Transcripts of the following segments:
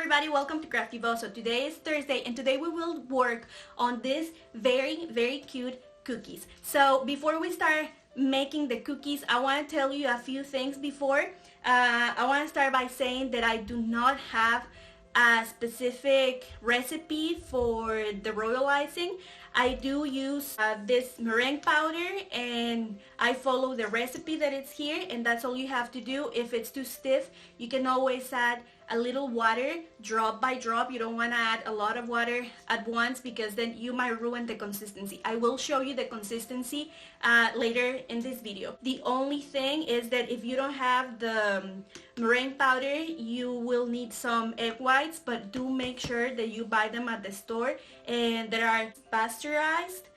everybody, welcome to Crafty Bo. So today is Thursday and today we will work on this very cute cookies. So before we start making the cookies, I want to tell you a few things before. I want to start by saying that I do not have a specific recipe for the royal icing. I do use this meringue powder and I follow the recipe that it's here, and that's all you have to do. If it's too stiff, you can always add a little water drop by drop. You don't want to add a lot of water at once because then you might ruin the consistency. I will show you the consistency later in this video. The only thing is that if you don't have the meringue powder, you will need some egg whites, but do make sure that you buy them at the store and that are pasteurized,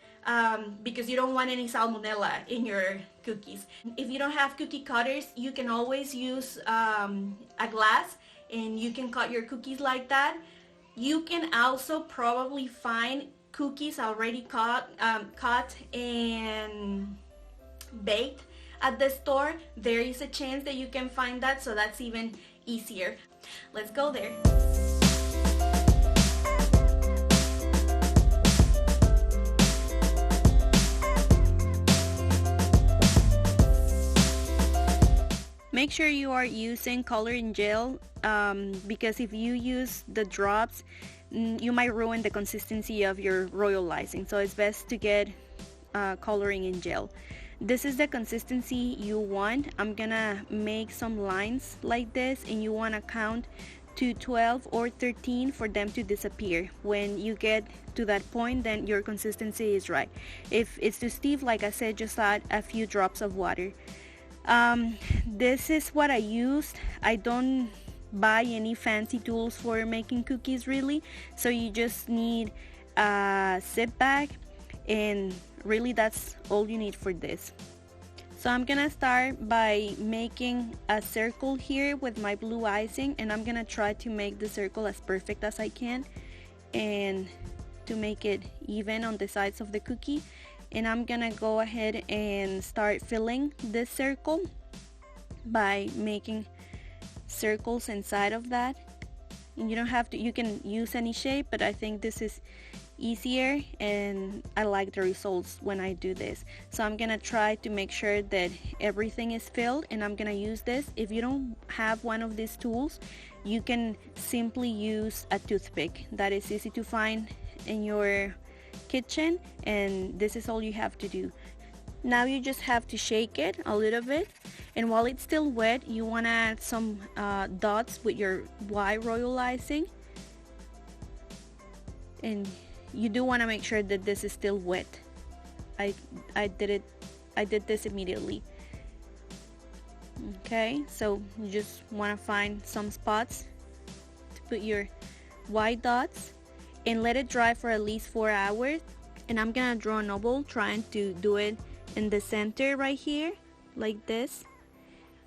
because you don't want any salmonella in your cookies. If you don't have cookie cutters, you can always use a glass and you can cut your cookies like that. You can also probably find cookies already cut and baked at the store. There is a chance that you can find that, so that's even easier. Let's go there. Make sure you are using coloring gel, because if you use the drops, you might ruin the consistency of your royal icing. So it's best to get coloring in gel. This is the consistency you want. I'm gonna make some lines like this, and you want to count to 12 or 13 for them to disappear. When you get to that point, then your consistency is right. If it's too stiff, like I said, just add a few drops of water. This is what I used. I don't buy any fancy tools for making cookies really, so you just need a zip bag, and really that's all you need for this. So I'm gonna start by making a circle here with my blue icing, and I'm gonna try to make the circle as perfect as I can and to make it even on the sides of the cookie. And I'm gonna go ahead and start filling this circle by making circles inside of that. And you don't have to, you can use any shape, but I think this is easier and I like the results when I do this. So I'm gonna try to make sure that everything is filled, and I'm gonna use this. If you don't have one of these tools, you can simply use a toothpick. That is easy to find in your kitchen, and this is all you have to do. Now you just have to shake it a little bit, and while it's still wet, you want to add some dots with your white royal icing, and you do want to make sure that this is still wet. I did this immediately. Okay, so you just want to find some spots to put your white dots and let it dry for at least 4 hours. And I'm gonna draw an oval, trying to do it in the center right here like this.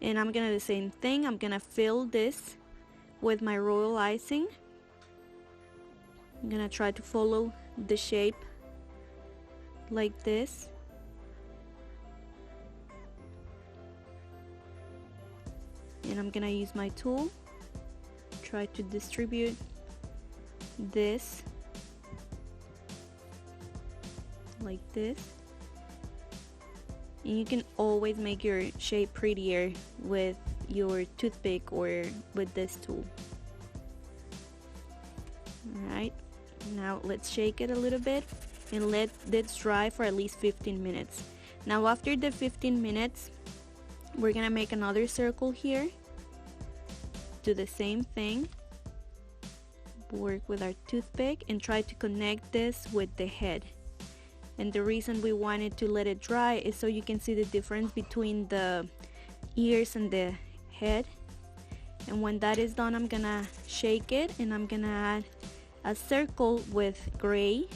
And I'm gonna do the same thing. I'm gonna fill this with my royal icing. I'm gonna try to follow the shape like this. And I'm gonna use my tool, try to distribute this like this. And you can always make your shape prettier with your toothpick or with this tool. Alright, now let's shake it a little bit and let this dry for at least 15 minutes. Now after the 15 minutes, we're gonna make another circle here. Do the same thing. Work with our toothpick and try to connect this with the head. And the reason we wanted to let it dry is so you can see the difference between the ears and the head. And when that is done, I'm gonna shake it, and I'm gonna add a circle with gray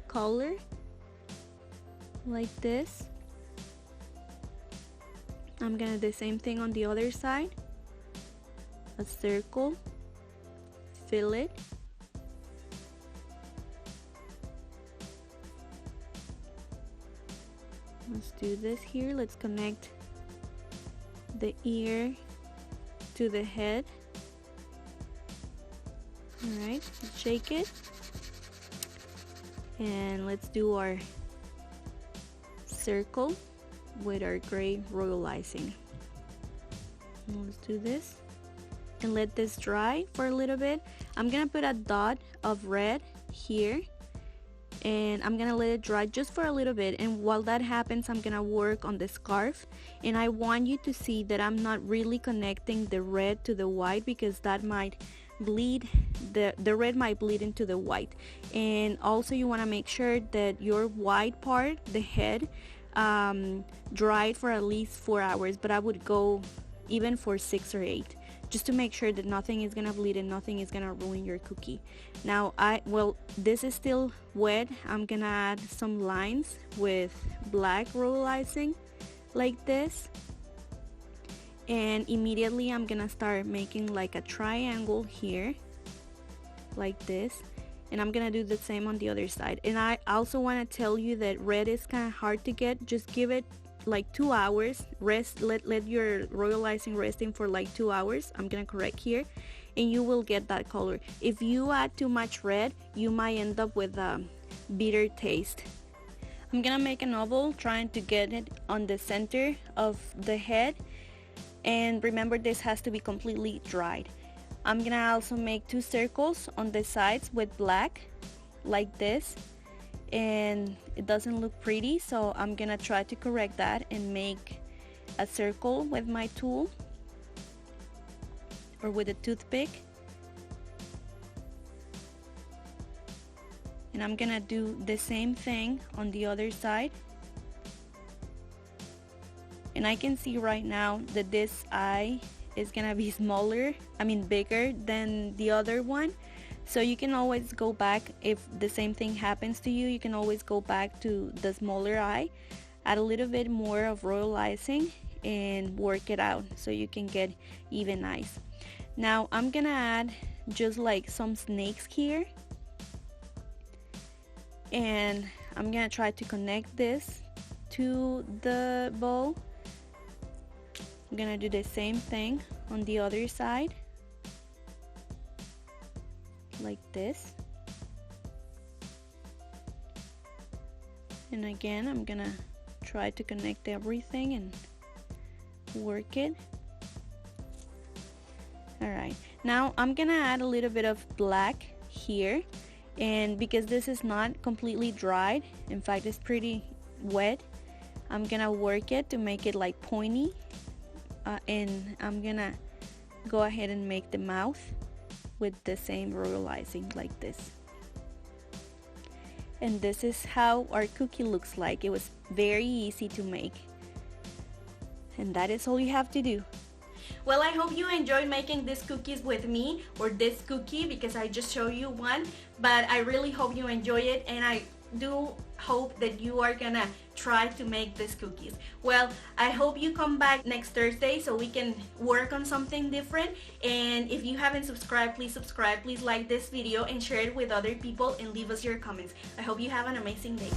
color like this. I'm gonna do the same thing on the other side. A circle, fill it, let's do this here. Let's connect the ear to the head. Alright, shake it. And let's do our circle with our gray royal icing. Let's do this and let this dry for a little bit. I'm gonna put a dot of red here and I'm gonna let it dry just for a little bit, and while that happens I'm gonna work on the scarf. And I want you to see that I'm not really connecting the red to the white, because that might bleed, the red might bleed into the white. And also you want to make sure that your white part, the head, dried for at least 4 hours, but I would go even for 6 or 8, just to make sure that nothing is gonna bleed and nothing is gonna ruin your cookie. Now this is still wet. I'm gonna add some lines with black royal icing like this, and immediately I'm gonna start making like a triangle here like this, and I'm gonna do the same on the other side. And I also want to tell you that red is kind of hard to get. Just give it like 2 hours rest. Let your royal icing resting for like 2 hours. I'm gonna correct here, and you will get that color. If you add too much red, you might end up with a bitter taste. I'm gonna make an oval, trying to get it on the center of the head. And remember, this has to be completely dried. I'm gonna also make 2 circles on the sides with black like this, and it doesn't look pretty, so I'm gonna try to correct that and make a circle with my tool or with a toothpick. And I'm gonna do the same thing on the other side. And I can see right now that this eye is gonna be bigger than the other one. So you can always go back, if the same thing happens to you, you can always go back to the smaller eye, add a little bit more of royal icing and work it out so you can get even eyes. Now I'm gonna add just like some snakes here, and I'm gonna try to connect this to the bow. I'm gonna do the same thing on the other side like this, and again I'm gonna try to connect everything and work it. Alright, now I'm gonna add a little bit of black here, and because this is not completely dried, in fact it's pretty wet, I'm gonna work it to make it like pointy. And I'm gonna go ahead and make the mouth with the same royal icing like this. And this is how our cookie looks like. It was very easy to make, and that is all you have to do. Well, I hope you enjoyed making these cookies with me, or this cookie, because I just showed you one, but I really hope you enjoy it, and I do hope that you are gonna try to make these cookies. Well, I hope you come back next Thursday so we can work on something different. And if you haven't subscribed, please subscribe, please like this video and share it with other people and leave us your comments. I hope you have an amazing day.